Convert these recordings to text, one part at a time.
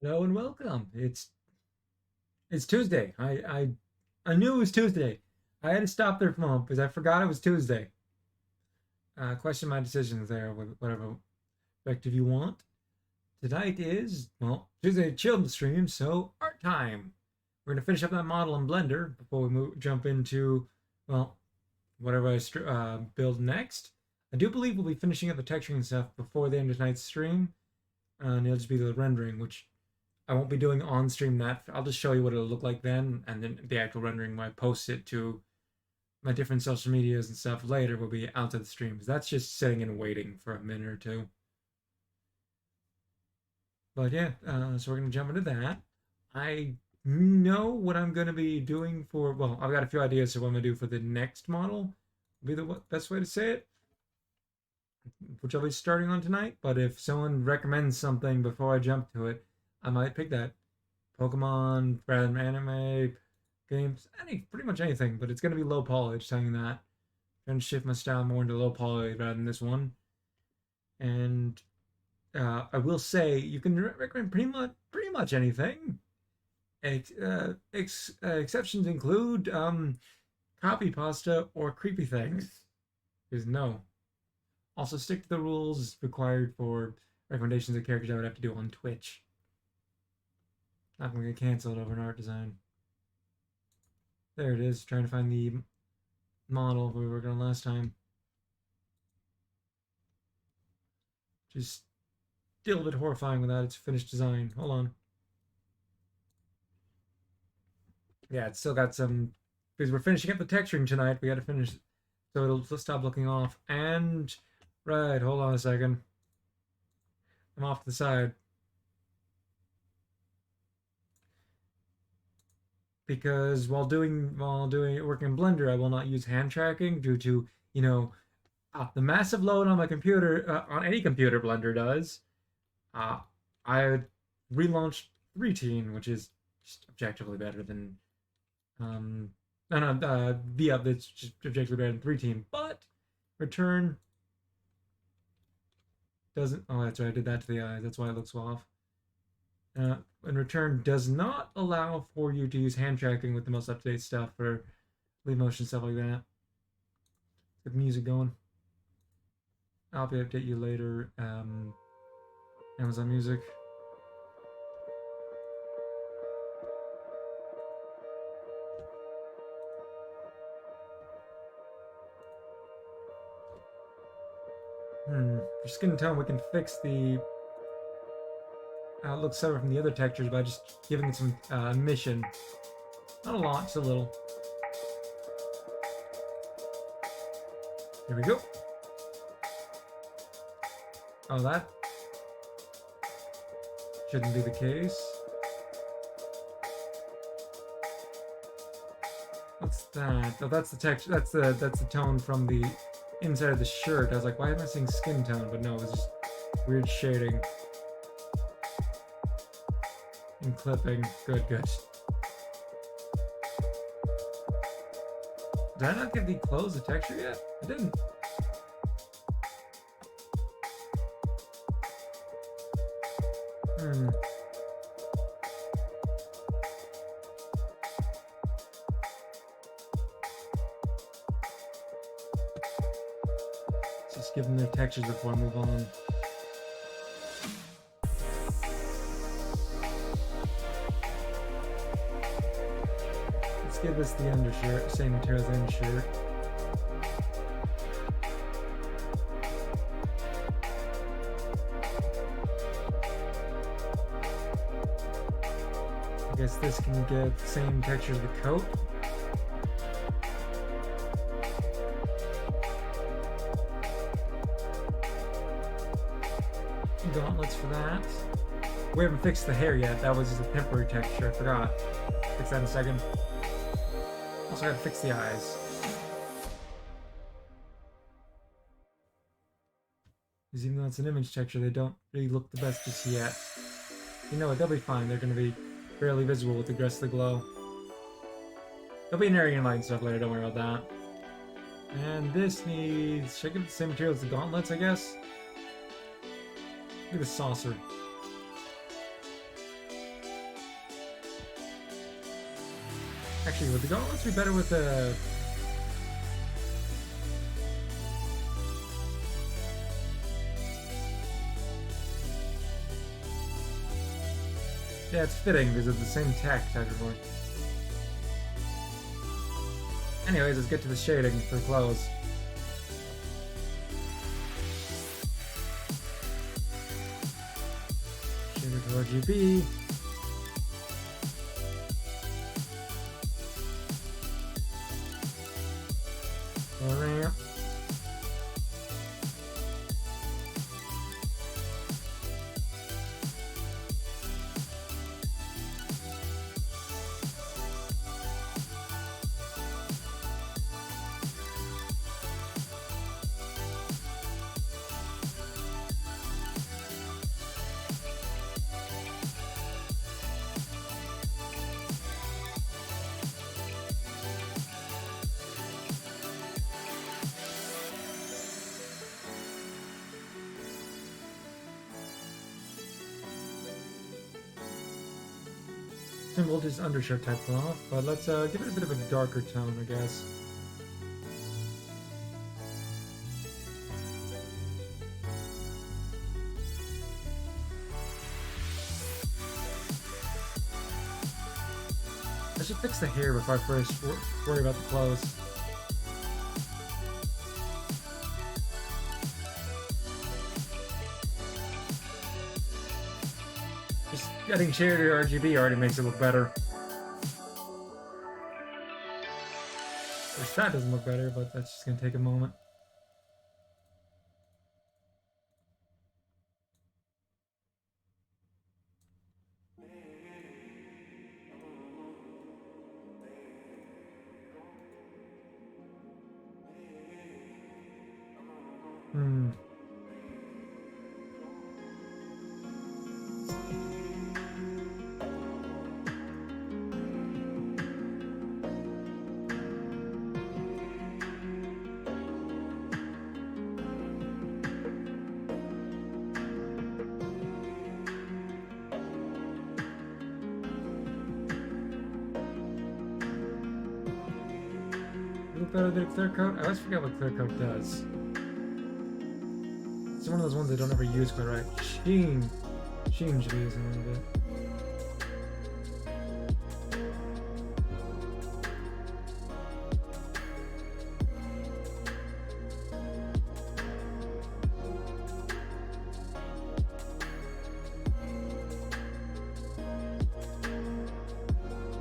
Hello and welcome. It's Tuesday. I knew it was Tuesday. I had to stop there for a moment because I forgot it was Tuesday. Question my decisions there with whatever perspective you want. Tonight is Tuesday chill stream, so art time. We're gonna finish up that model in Blender before we jump into well whatever I build next. I do believe we'll be finishing up the texturing stuff before the end of tonight's stream, and it'll just be the rendering, which I won't be doing on stream that. I'll just show you what it'll look like then, and then the actual rendering when I post it to my different social medias and stuff later will be out of the streams. That's just sitting and waiting for a minute or two. But yeah, so we're gonna jump into that. I know what I'm gonna be doing for. Well, I've got a few ideas of what I'm gonna do for the next model. Be the best way to say it, which I'll be starting on tonight. But if someone recommends something before I jump to it, I might pick that. Pokemon, random anime, games, pretty much anything, but it's gonna be low poly, saying that. I'm trying to shift my style more into low poly rather than this one. And I will say you can recommend pretty much anything. Exceptions include copy pasta or creepy things. Because no. Also stick to the rules required for recommendations of characters I would have to do on Twitch. Not gonna get canceled over an art design. There it is. Trying to find the model we were working on last time. Just still a bit horrifying without its finished design. Hold on. Yeah, it's still got some because we're finishing up the texturing tonight. We got to finish, so it'll stop looking off. And right, hold on a second. I'm off to the side because while doing working in Blender, I will not use hand tracking due to the massive load on my computer, on any computer Blender does. Uh, I relaunched 3 which is just objectively better than no, no, V-Up that's just objectively better than 3 but Return doesn't. Oh, that's right, I did that to the eyes. That's why it looks off. And Return does not allow for you to use hand tracking with the most up-to-date stuff for leave motion stuff like that. Get the music going. I'll be update you later. Amazon Music. For skin tone, we can fix the looks separate from the other textures by just giving it some emission. Not a lot, just a little. Here we go. Oh, that shouldn't be the case. What's that? Oh, that's the texture. That's the tone from the inside of the shirt. I was like, why am I seeing skin tone? But no, it was just weird shading and clipping. Good, good. Did I not give the clothes a texture yet? I didn't. Hmm. Just give them their textures before I move on. Let's give this the undershirt, same material as the undershirt. I guess this can get the same texture as the coat. Gauntlets for that. We haven't fixed the hair yet. That was just a temporary texture. I forgot. Fix that in a second. Also gotta fix the eyes. Because even though it's an image texture, they don't really look the best just yet. You know what? They'll be fine. They're gonna be barely visible with the rest of the glow. There'll be an area in light and stuff later. Don't worry about that. And this needs. Should I give it the same material as the gauntlets? I guess. Look at the saucer. Actually, would the gauntlets be better with a... Yeah, it's fitting because it's the same tech, technically. Anyways, let's get to the shading for clothes. Shader to RGB. Ramp. We'll just undershirt type off, but let's give it a bit of a darker tone, I guess. I should fix the hair before I first worry about the clothes. Just getting shader to RGB already makes it look better. Of course, that doesn't look better, but that's just gonna take a moment. Look better than clear coat? I always forget what clear coat does. It's one of those ones I don't ever use quite right. Sheen should be using a little bit.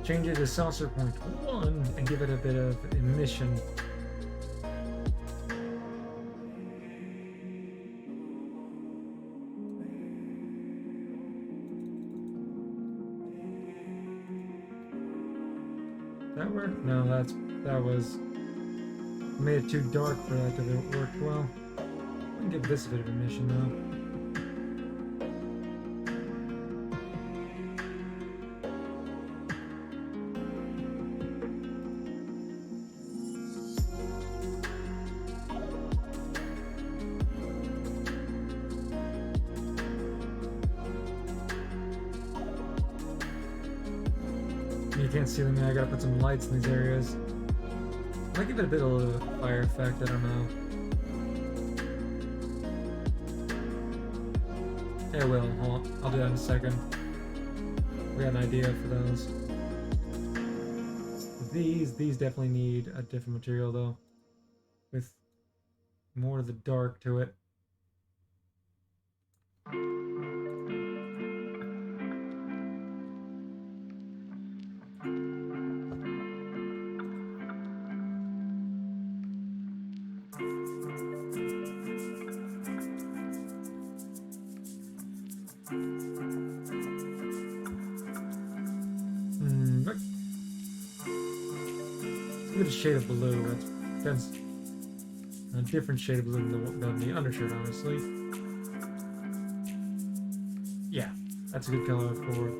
Change it to saucer point 1 and give it a bit of emission. That work? No, that was made it too dark for that to work well. I can give this a bit of emission though. You can't see them yet. I gotta put some lights in these areas. I might give it a bit of a fire effect, I don't know. Yeah, I will. I'll do that in a second. We got an idea for those. These definitely need a different material though. With more of the dark to it. Give it a shade of blue. That's a different shade of blue than the undershirt, honestly. Yeah, that's a good color for.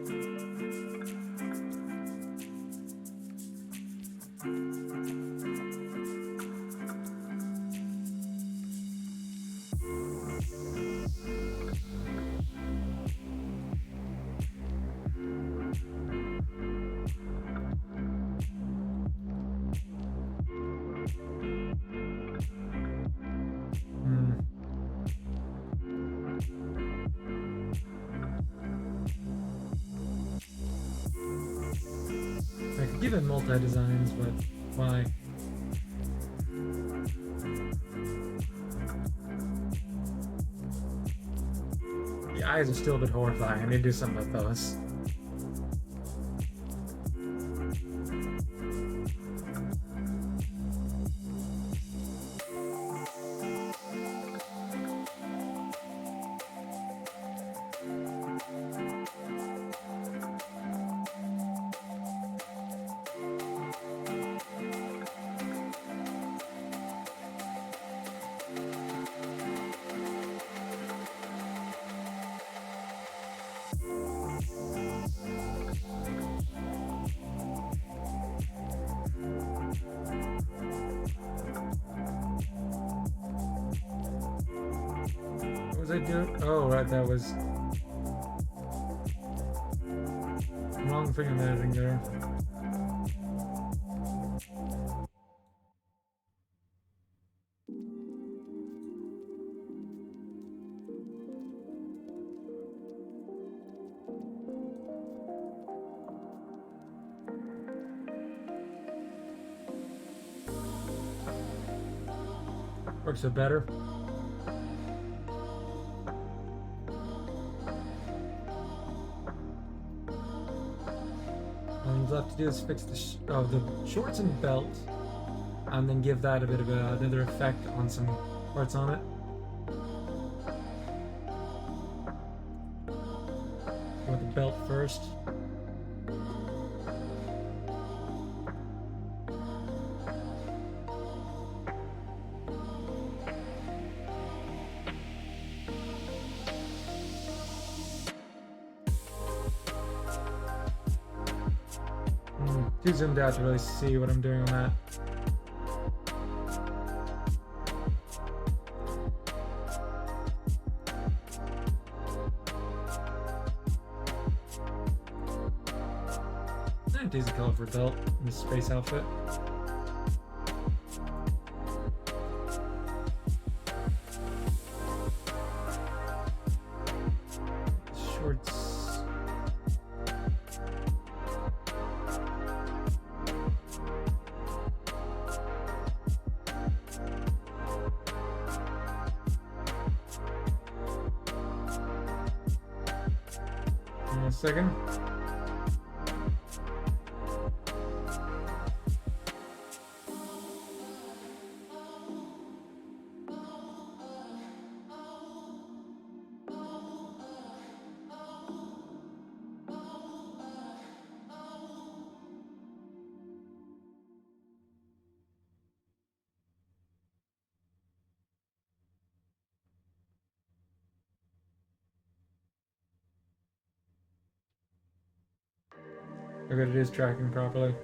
keep it multi-designs, but why? The eyes are still a bit horrifying. I need to do something about those. What was I doing? Oh, right, that was wrong thing I'm editing there. Works a better. All you've left to do is fix the shorts and belt, and then give that a bit of another effect on some parts on it. With the belt first. Too zoomed out to really see what I'm doing on that. Decent color for a belt in this space outfit. Shorts. Give me a second. Look at it is tracking properly.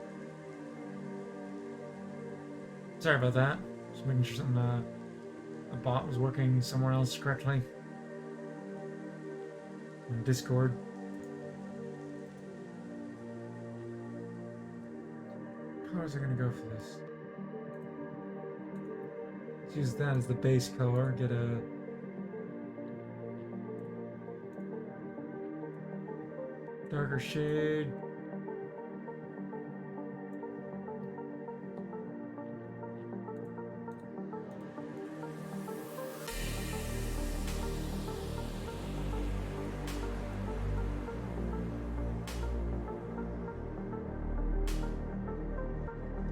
Sorry about that. Just making sure something the bot was working somewhere else correctly. On Discord. What colors are gonna go for this? Let's use that as the base color. Get a darker shade.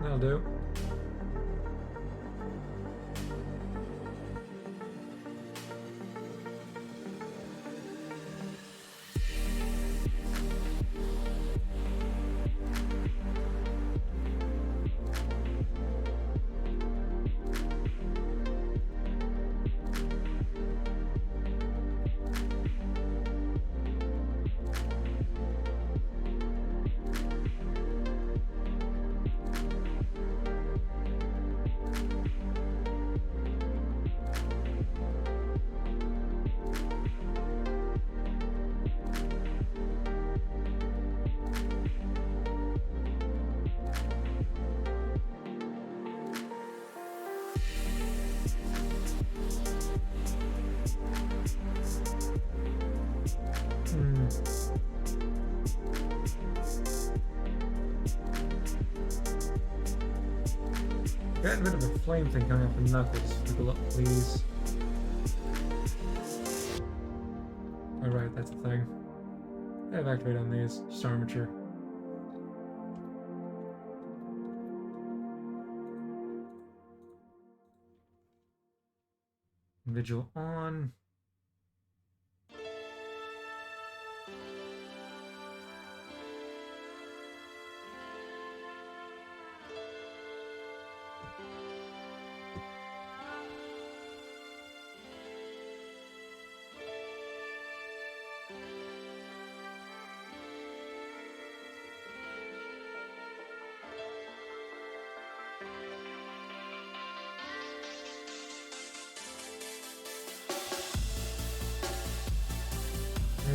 That'll do. Got a bit of a flame thing coming up from Knuckles. People up, please. Alright, that's a thing. I have activate on these. Just armature. Vigil on.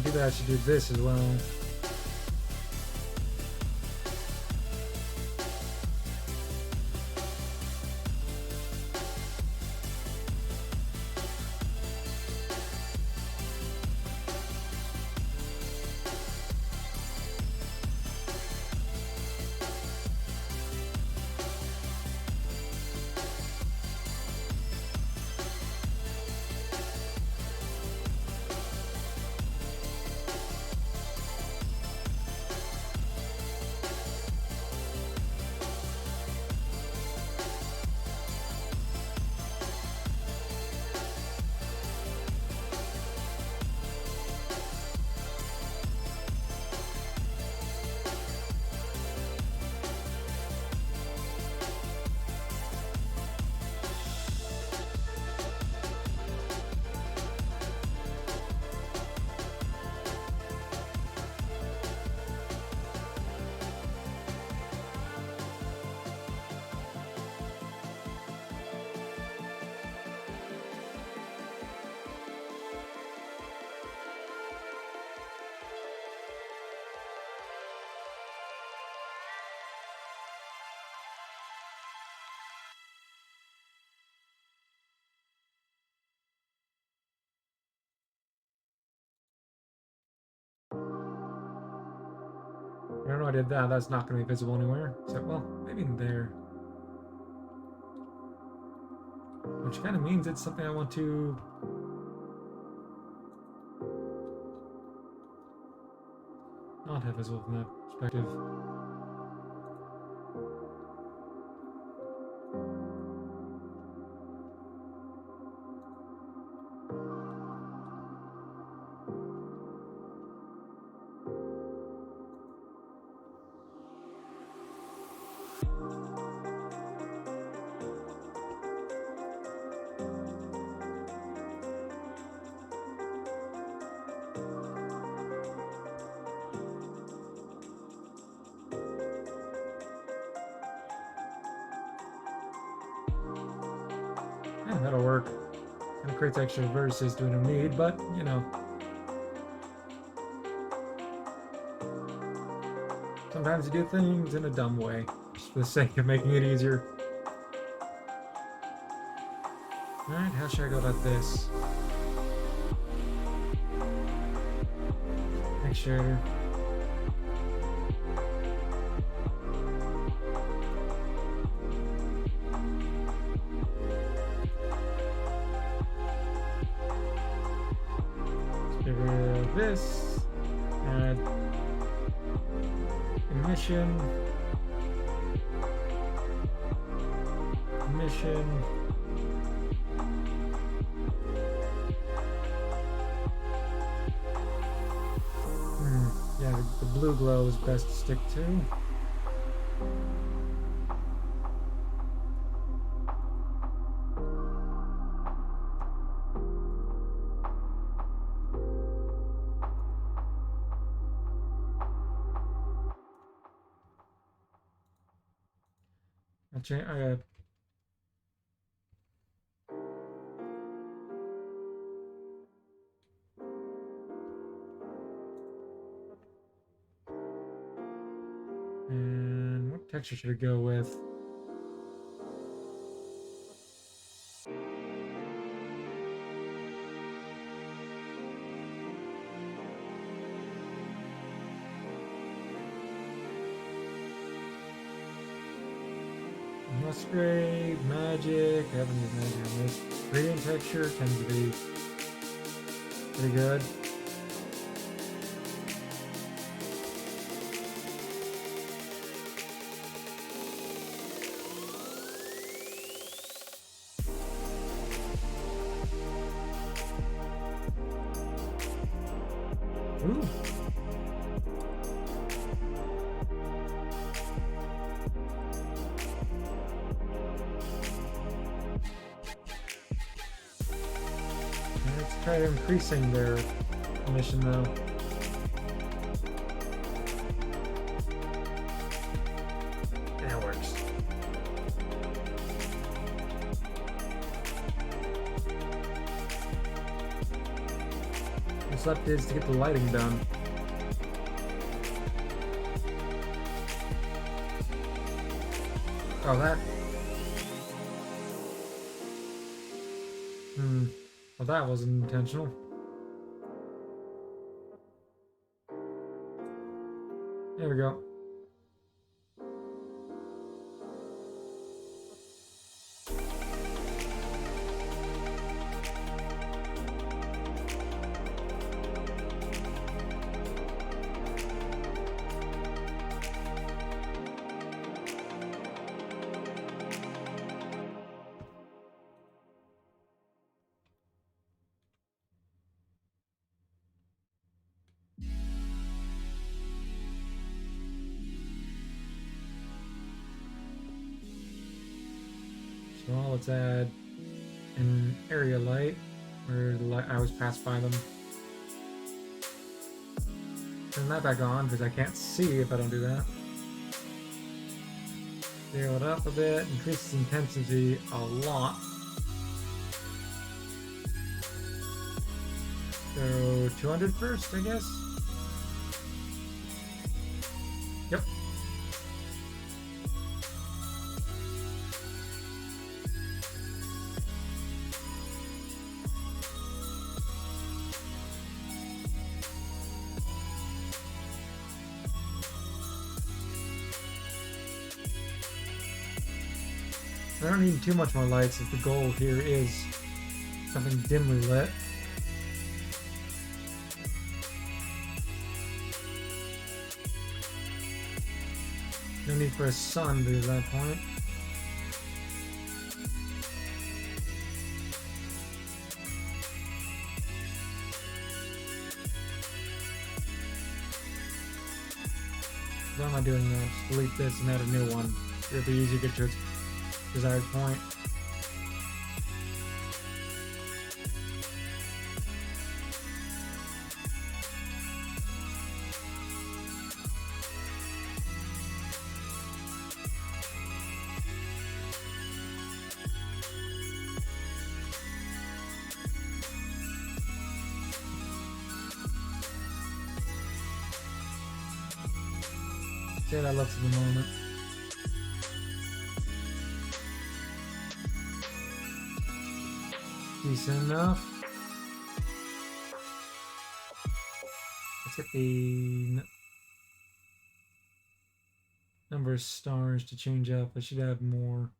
Maybe I should do this as well. I don't know I did that. That's not going to be visible anywhere. So, well, maybe in there. Which kind of means it's something I want to... not have visible from that perspective. Yeah, that'll work. Kind of creates extra verses we don't need, but, you know. Sometimes you do things in a dumb way, just for the sake of making it easier. Alright, how should I go about this? Make sure. Get rid of this. Add emission. Emission. Yeah, the blue glow is best to stick to. I and what texture should I go with? Musgrave, magic. I haven't used magic on this. Gradient texture tends to be pretty good. Ooh. Let's try increasing their mission though. That works. What's left is to get the lighting done. Oh, that. Well, that wasn't intentional. There we go. So let's add an area light where the light I always pass by them. Turn that back on because I can't see if I don't do that. Scale it up a bit, increases intensity a lot. So 200 first, I guess. Yep. I don't need too much more lights if the goal here is something dimly lit. No need for a sun to that point. Why am I doing that? Just delete this and add a new one. It'll be easy to get to its desired point. See how that looks at the moment. Decent enough. Let's get the number of stars to change up. I should have more.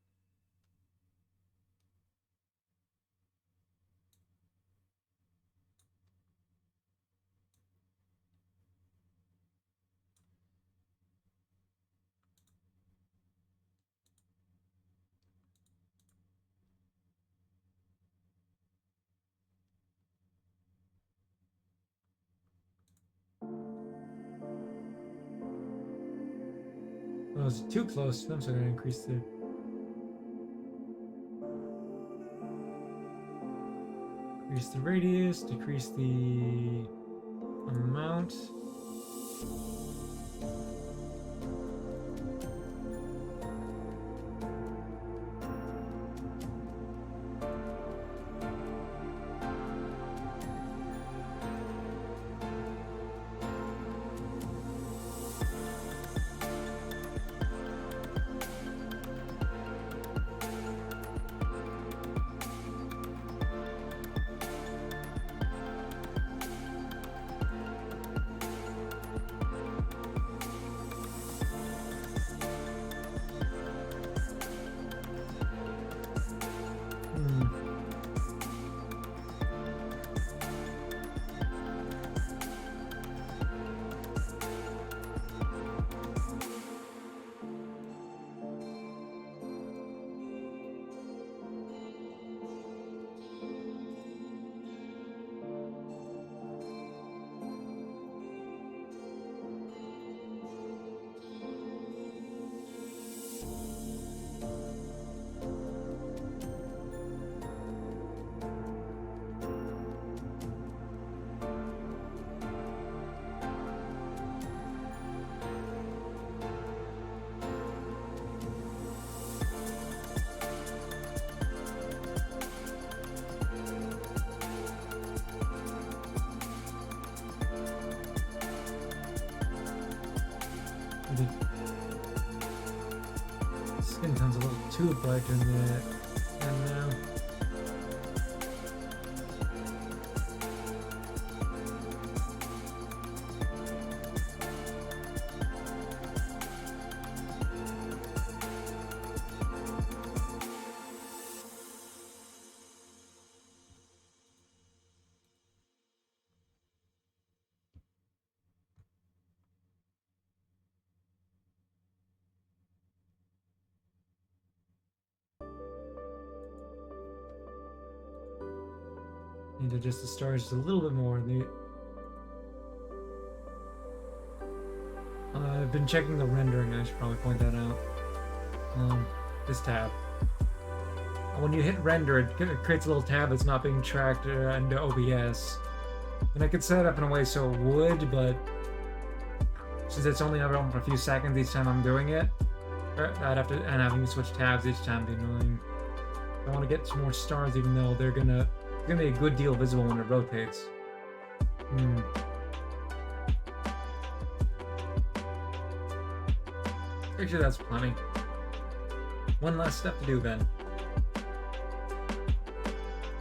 Well, it was too close to them, so I'm going to increase the radius, decrease the amount. The skin tone's a little too bright in that. And now. Need to adjust the stars just a little bit more. I've been checking the rendering. I should probably point that out. This tab. When you hit render, it creates a little tab that's not being tracked into OBS. And I could set it up in a way so it would, but since it's only ever on for a few seconds each time I'm doing it, I'd have to, and having to switch tabs each time would be annoying. I want to get some more stars, even though they're gonna be a good deal visible when it rotates. Actually, that's plenty. One last step to do then.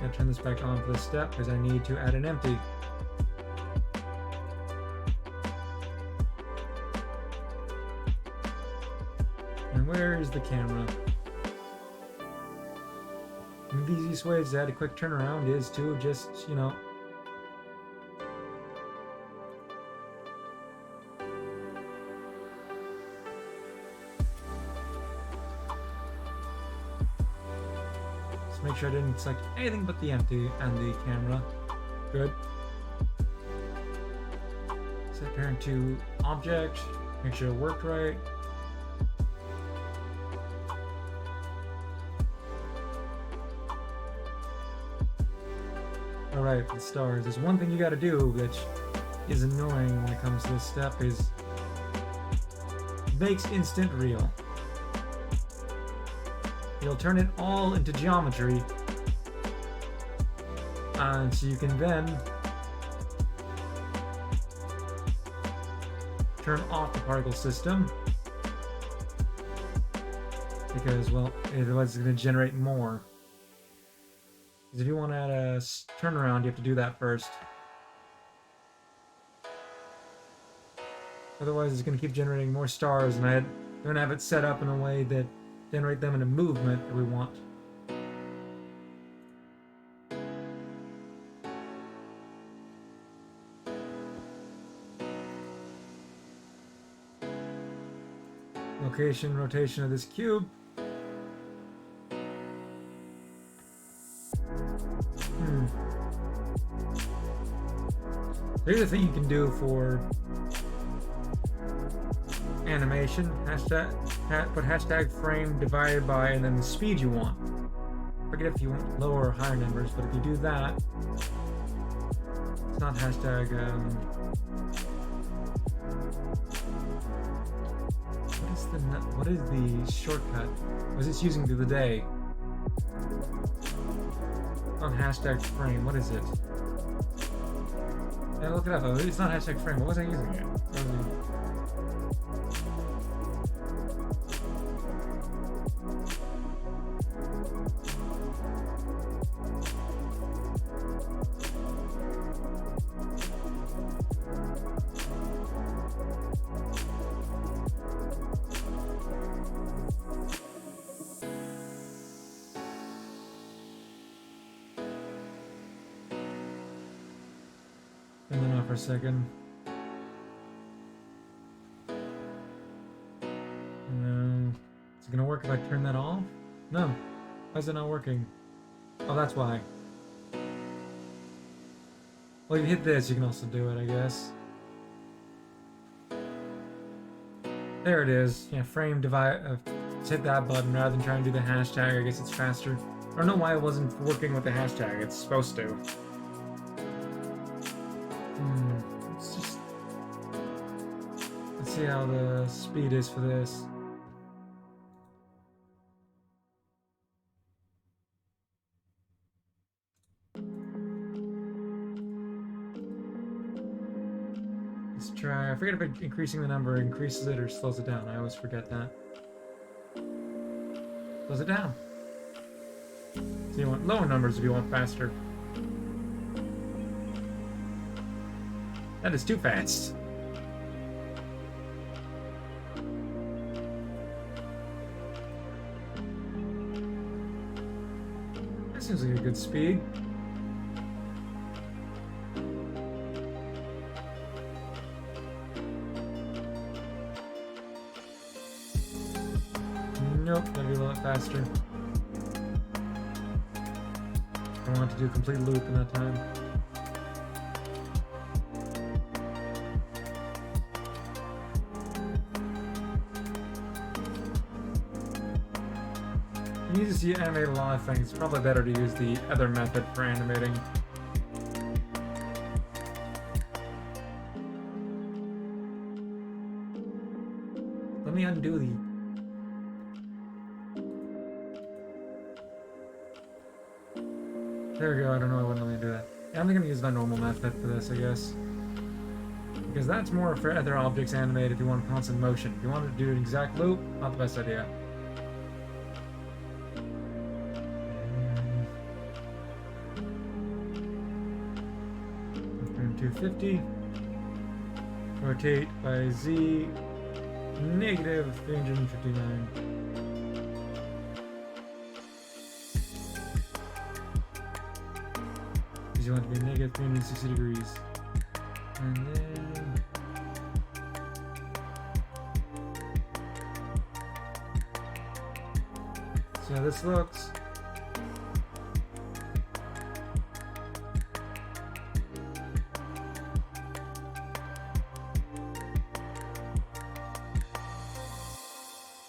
Gonna turn this back on for this step because I need to add an empty. And where is the camera? And the easiest way to add a quick turnaround is to just, you know, just make sure I didn't select anything but the empty and the camera. Good. Set parent to object, make sure it worked right. Alright, the stars. There's one thing you gotta do, which is annoying when it comes to this step, is makes instant real. It'll turn it all into geometry, and so you can then turn off the particle system, because, well, otherwise it's going to generate more. Because if you want to add a turnaround, you have to do that first. Otherwise it's going to keep generating more stars, and I'm going to have it set up in a way that generate them in a movement that we want. Location, rotation of this cube. Here's the thing you can do for animation. Put hashtag frame divided by and then the speed you want. Forget if you want lower or higher numbers, but if you do that, it's not hashtag. What is the shortcut? Was this using through the day? Not hashtag frame. What is it? Yeah, look it up. Oh, it's not hashtag frame. What was I using it? Turn that off for a second. No. Is it gonna work if I turn that off? No. Why is it not working? Oh, that's why. Well, if you hit this, you can also do it, I guess. There it is. Yeah, frame divide. Just hit that button rather than trying to do the hashtag. I guess it's faster. I don't know why it wasn't working with the hashtag. It's supposed to. Let's see how the speed is for this. Let's try. I forget if increasing the number increases it or slows it down. I always forget that. Slows it down. So you want lower numbers if you want faster. That is too fast. That seems like a good speed. Nope, gotta be a lot faster. I want to do a complete loop in that time. You need to see animate a lot of things. It's probably better to use the other method for animating. Let me undo the... There we go, I don't know, I wouldn't let me do that. Yeah, I'm gonna use my normal method for this, I guess. Because that's more for other objects animated if you want constant motion. If you want to do an exact loop, not the best idea. 250. Rotate by Z, negative 359. Because you want to be negative 360 degrees. And then... see how this looks.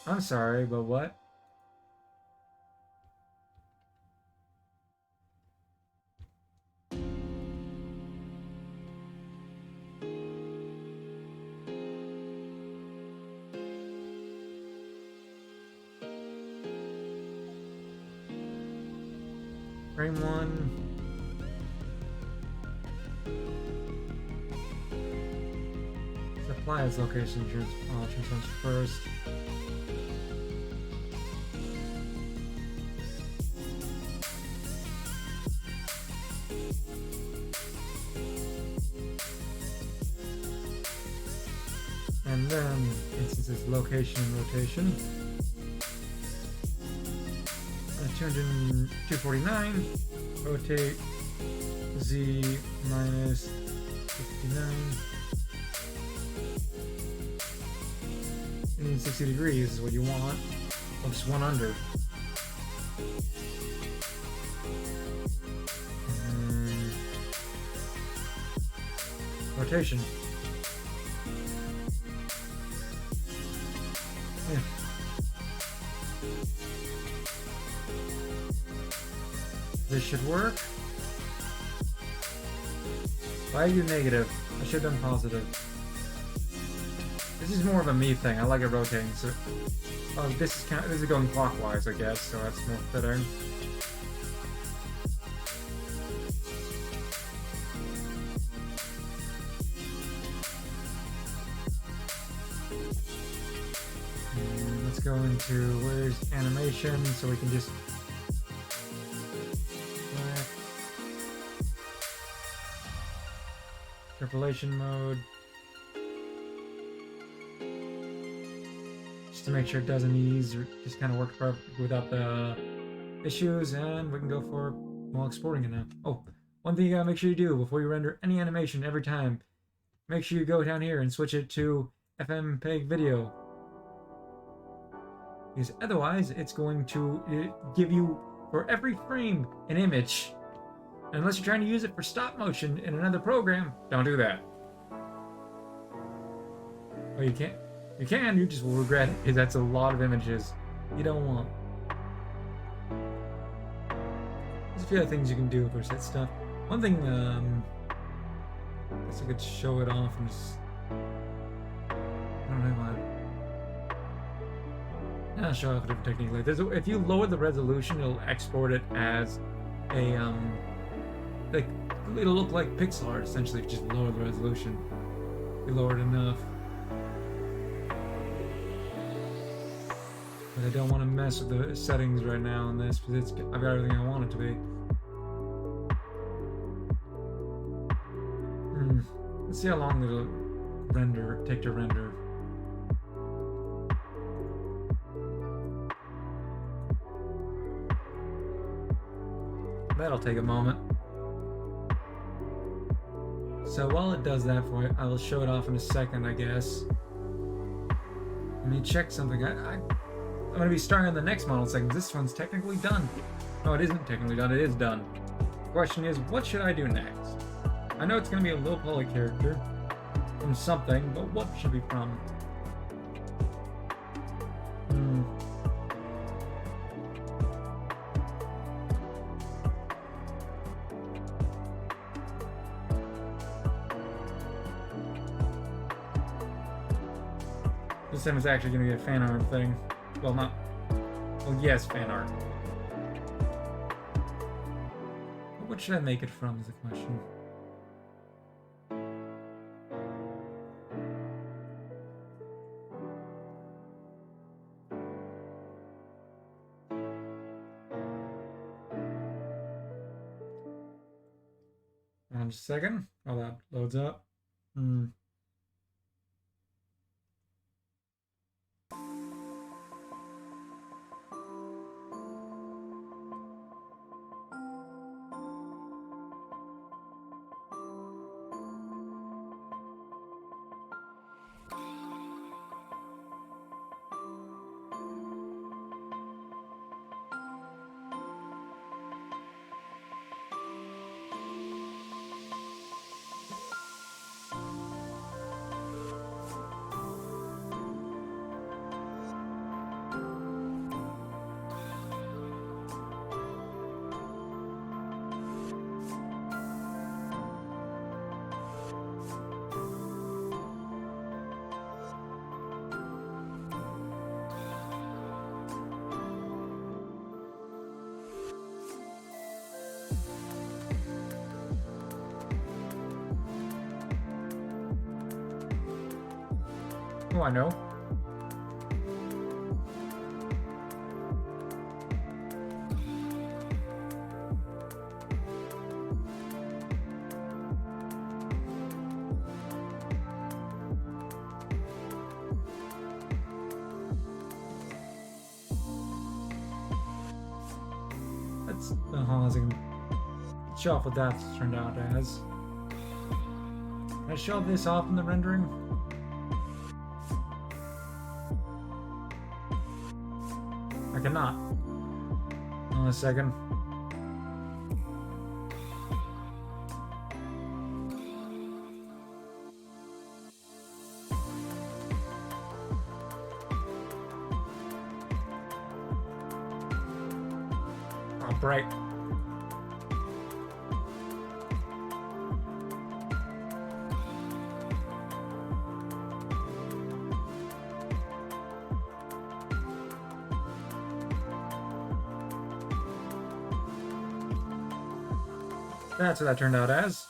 I'm sorry, but what? Frame 1. Supply its location transforms first. And then instances location and rotation. 249, rotate Z minus 59. You need 60 degrees is what you want. Well, just one under. Rotation. Yeah. This should work. Why are you negative? I should have done positive. This is more of a me thing. I like it rotating. So, oh, this is going clockwise, I guess. So that's more fitting. And let's go into where's animation, so we can just. Interpolation mode. Just to make sure it doesn't ease or just kind of work without the issues, and we can go for while exporting it now. Oh, one thing you gotta make sure you do before you render any animation every time, make sure you go down here and switch it to FMPEG video. Because otherwise it's going to give you for every frame an image. Unless you're trying to use it for stop motion in another program, don't do that. Well, you can't. You can, you just will regret it, because that's a lot of images you don't want. There's a few other things you can do for set stuff. One thing, I guess I could show it off and just... I don't know why. I'll show off a different technique. Like, if you lower the resolution, it'll export it as a, like, it'll look like pixel art, essentially, if you just lower the resolution. be lowered enough. But I don't want to mess with the settings right now on this because I've got everything I want it to be. Let's see how long it'll take to render. That'll take a moment. So while it does that for you, I will show it off in a second, I guess. Let me check something. I'm going to be starting on the next model in seconds. This one's technically done. No, it isn't technically done. It is done. The question is, what should I do next? I know it's going to be a low poly character from something, but what should be from? This time it's actually going to be a fan art thing. Well, not... Well, yes, fan art. But what should I make it from is the question. Just a second. Oh, that loads up. Oh, I know. Let's show off what that's turned out as. Can I show this off in the rendering? I cannot. Hold on a second. Oh, bright. That's what that turned out as.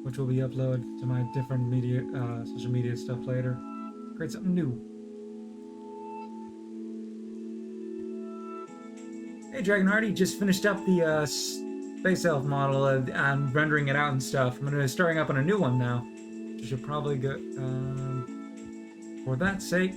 Which will be uploaded to my different media, social media stuff later. Create something new. Hey, Dragonhearty, just finished up the Space Elf model and rendering it out and stuff. I'm gonna be starting up on a new one now. You should probably go. For that sake,